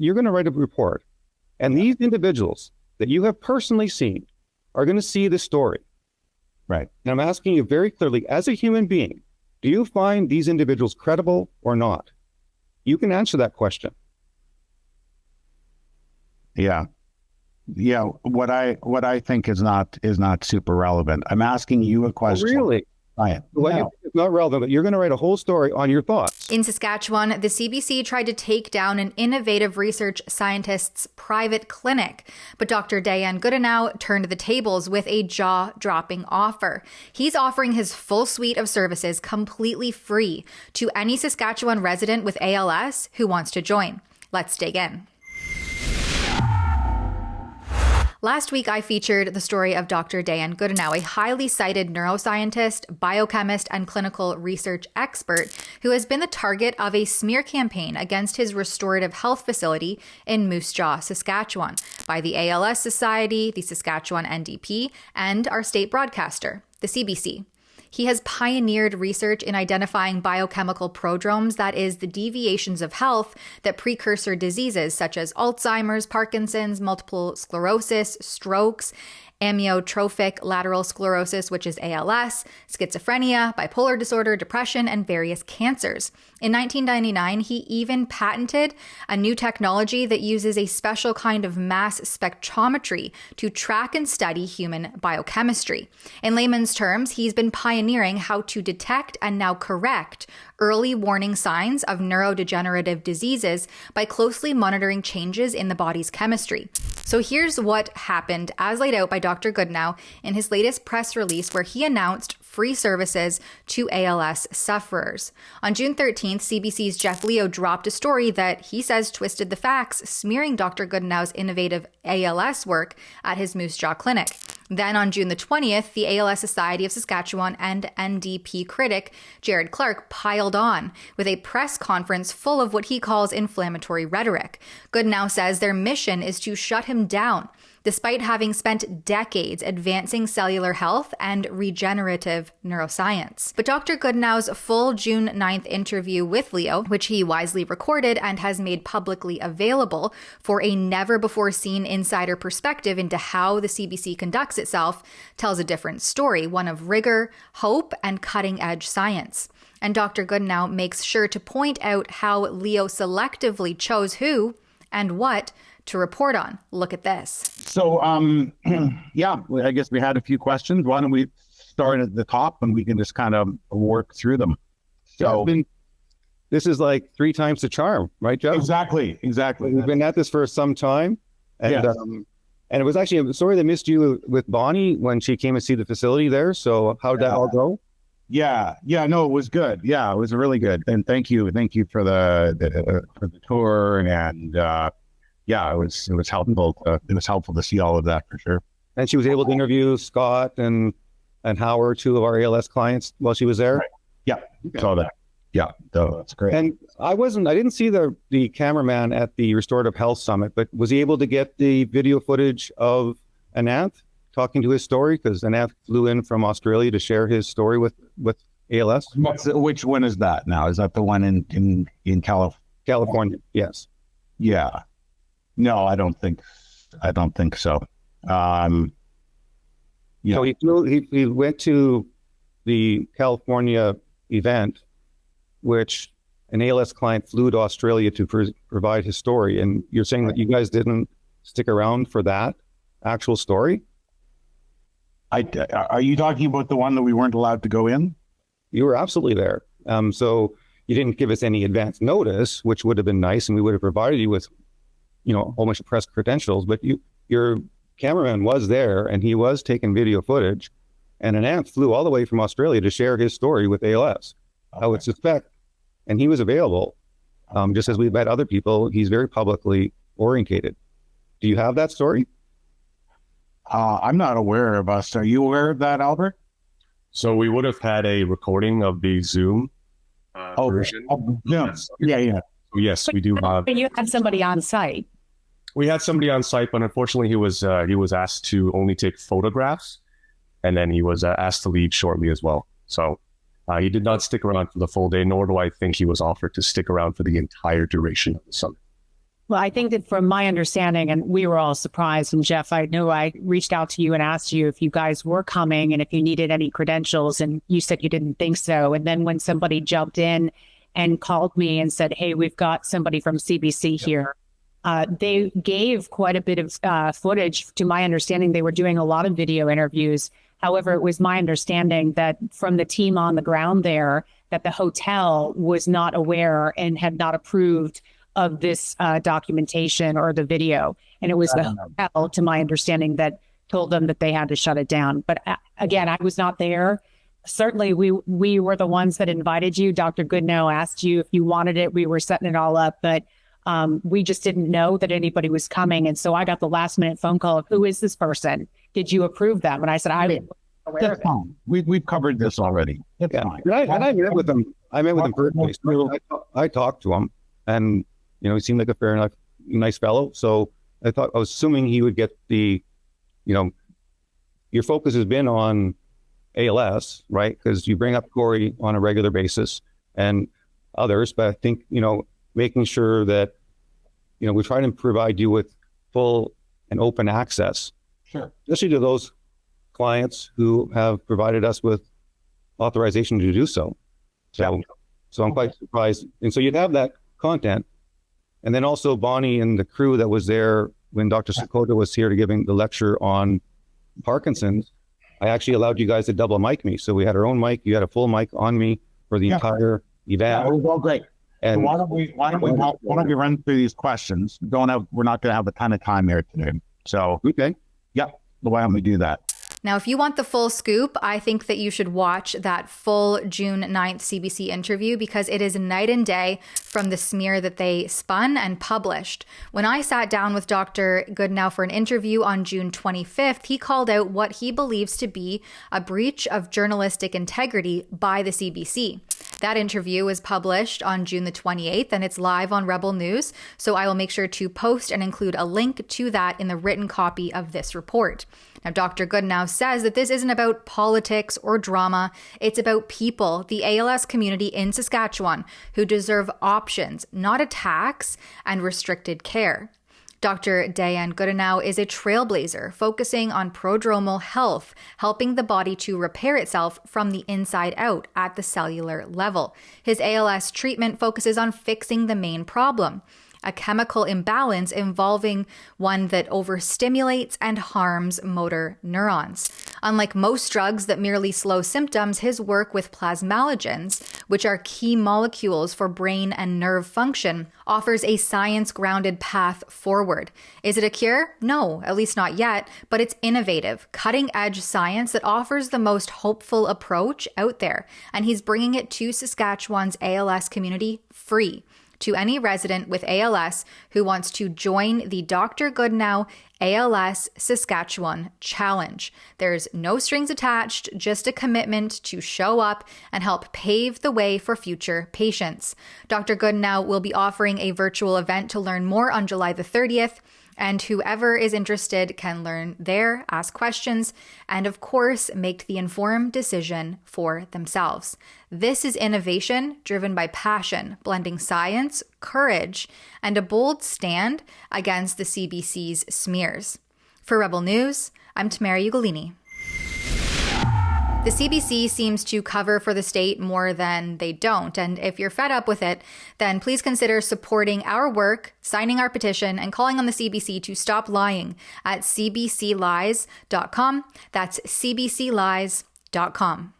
You're going to write a report, and these individuals that you have personally seen are going to see the story. Right. And I'm asking you very clearly, as a human being, do you find these individuals credible or not? You can answer that question. Yeah. Yeah. What I think is not super relevant. I'm asking you a question. Oh, really? No. It's not relevant, but you're going to write a whole story on your thoughts. In Saskatchewan, the CBC tried to take down an innovative research scientist's private clinic, but Dr. Diane Goodenow turned the tables with a jaw-dropping offer. He's offering his full suite of services completely free to any Saskatchewan resident with ALS who wants to join. Let's dig in. Last week, I featured the story of Dr. Diane Goodenow, a highly cited neuroscientist, biochemist, and clinical research expert who has been the target of a smear campaign against his restorative health facility in Moose Jaw, Saskatchewan, by the ALS Society, the Saskatchewan NDP, and our state broadcaster, the CBC. He has pioneered research in identifying biochemical prodromes, that is, the deviations of health that precursor diseases such as Alzheimer's, Parkinson's, multiple sclerosis, strokes, amyotrophic lateral sclerosis, which is ALS, schizophrenia, bipolar disorder, depression, and various cancers. In 1999, he even patented a new technology that uses a special kind of mass spectrometry to track and study human biochemistry. In layman's terms, he's been pioneering how to detect and now correct early warning signs of neurodegenerative diseases by closely monitoring changes in the body's chemistry. So here's what happened as laid out by Dr. Goodenow in his latest press release, where he announced free services to ALS sufferers. On June 13th, CBC's Jeff Leo dropped a story that he says twisted the facts, smearing Dr. Goodenow's innovative ALS work at his Moose Jaw clinic. Then on June the 20th, the ALS Society of Saskatchewan and NDP critic Jared Clark piled on with a press conference full of what he calls inflammatory rhetoric. Goodenow says their mission is to shut him down, despite having spent decades advancing cellular health and regenerative neuroscience. But Dr. Goodenow's full June 9th interview with Leo, which he wisely recorded and has made publicly available for a never-before-seen insider perspective into how the CBC conducts itself, tells a different story, one of rigor, hope, and cutting-edge science. And Dr. Goodenow makes sure to point out how Leo selectively chose who and what to report on. Look at this. So, yeah, I guess we had a few questions. Why don't we start at the top and we can just kind of work through them. So this is like 3 times the charm, right, Joe? Exactly. We've been at this for some time. And, yes. And it was actually a story that missed you with Bonnie when she came to see the facility there. So how'd that all go? Yeah, no, it was good. Yeah, it was really good. And thank you for the tour and yeah, it was helpful. It was helpful to see all of that for sure. And she was able to interview Scott and Howard, 2 of our ALS clients, while she was there. Right. Yeah, saw that. Yeah, that's great. And I didn't see the cameraman at the Restorative Health Summit, but was he able to get the video footage of Ananth talking to his story? Because Ananth flew in from Australia to share his story with ALS. Which one is that now? Is that the one in California? Yes. Yeah. No, I don't think so. Yeah. So he went to the California event, which an ALS client flew to Australia to provide his story. And you're saying that you guys didn't stick around for that actual story? Are you talking about the one that we weren't allowed to go in? You were absolutely there. So you didn't give us any advance notice, which would have been nice, and we would have provided you with a whole bunch of press credentials, but your cameraman was there and he was taking video footage, and Ananth flew all the way from Australia to share his story with ALS. Okay. I would suspect, and he was available, just as we've met other people, he's very publicly orientated. Do you have that story? I'm not aware of us. Are you aware of that, Albert? So we would have had a recording of the Zoom version. Yeah. So yes, we do have. You had somebody on site. We had somebody on site, but unfortunately, he was asked to only take photographs, and then he was asked to leave shortly as well. So he did not stick around for the full day, nor do I think he was offered to stick around for the entire duration of the summit. Well, I think that from my understanding, and we were all surprised, and Jeff, I know I reached out to you and asked you if you guys were coming and if you needed any credentials, and you said you didn't think so. And then when somebody jumped in and called me and said, hey, we've got somebody from CBC here, they gave quite a bit of footage. To my understanding, they were doing a lot of video interviews. However, it was my understanding that from the team on the ground there, that the hotel was not aware and had not approved of this documentation or the video. And it was the hotel, to my understanding, that told them that they had to shut it down. But again, I was not there. Certainly, we were the ones that invited you. Dr. Goodnow asked you if you wanted it. We were setting it all up, but we just didn't know that anybody was coming. And so I got the last minute phone call of, who is this person? Did you approve them? And I said, I wasn't aware of it. We've covered this already. It's fine. And I met with them. I met with him personally. I talked to him, and he seemed like a fair enough, nice fellow. So I was assuming he would get the, your focus has been on ALS, right? Because you bring up Corey on a regular basis and others, but I think, making sure that, we try to provide you with full and open access, sure, especially to those clients who have provided us with authorization to do so. So I'm quite surprised. And so you'd have that content. And then also Bonnie and the crew that was there when Dr. Sakota was here to giving the lecture on Parkinson's, I actually allowed you guys to double mic me. So we had our own mic. You had a full mic on me for the entire event. It was all great. And so why don't we run through these questions? We're not going to have a ton of time here today. So, okay. Yeah. Why don't we do that? Now, if you want the full scoop, I think that you should watch that full June 9th CBC interview, because it is night and day from the smear that they spun and published. When I sat down with Dr. Goodnow for an interview on June 25th, he called out what he believes to be a breach of journalistic integrity by the CBC. That interview was published on June the 28th, and it's live on Rebel News, so I will make sure to post and include a link to that in the written copy of this report. Now, Dr. Goodnow says that this isn't about politics or drama. It's about people, the ALS community in Saskatchewan, who deserve options, not attacks and restricted care. Dr. Dayan Goodnow is a trailblazer focusing on prodromal health, helping the body to repair itself from the inside out at the cellular level. His ALS treatment focuses on fixing the main problem, a chemical imbalance involving one that overstimulates and harms motor neurons. Unlike most drugs that merely slow symptoms, his work with plasmalogens, which are key molecules for brain and nerve function, offers a science-grounded path forward. Is it a cure? No, at least not yet, but it's innovative, cutting-edge science that offers the most hopeful approach out there, and he's bringing it to Saskatchewan's ALS community free. To any resident with ALS who wants to join the Dr. Goodnow ALS Saskatchewan Challenge. There's no strings attached, just a commitment to show up and help pave the way for future patients. Dr. Goodnow will be offering a virtual event to learn more on July the 30th. And whoever is interested can learn there, ask questions, and of course, make the informed decision for themselves. This is innovation driven by passion, blending science, courage, and a bold stand against the CBC's smears. For Rebel News, I'm Tamara Ugolini. The CBC seems to cover for the state more than they don't. And if you're fed up with it, then please consider supporting our work, signing our petition, and calling on the CBC to stop lying at cbclies.com. That's cbclies.com.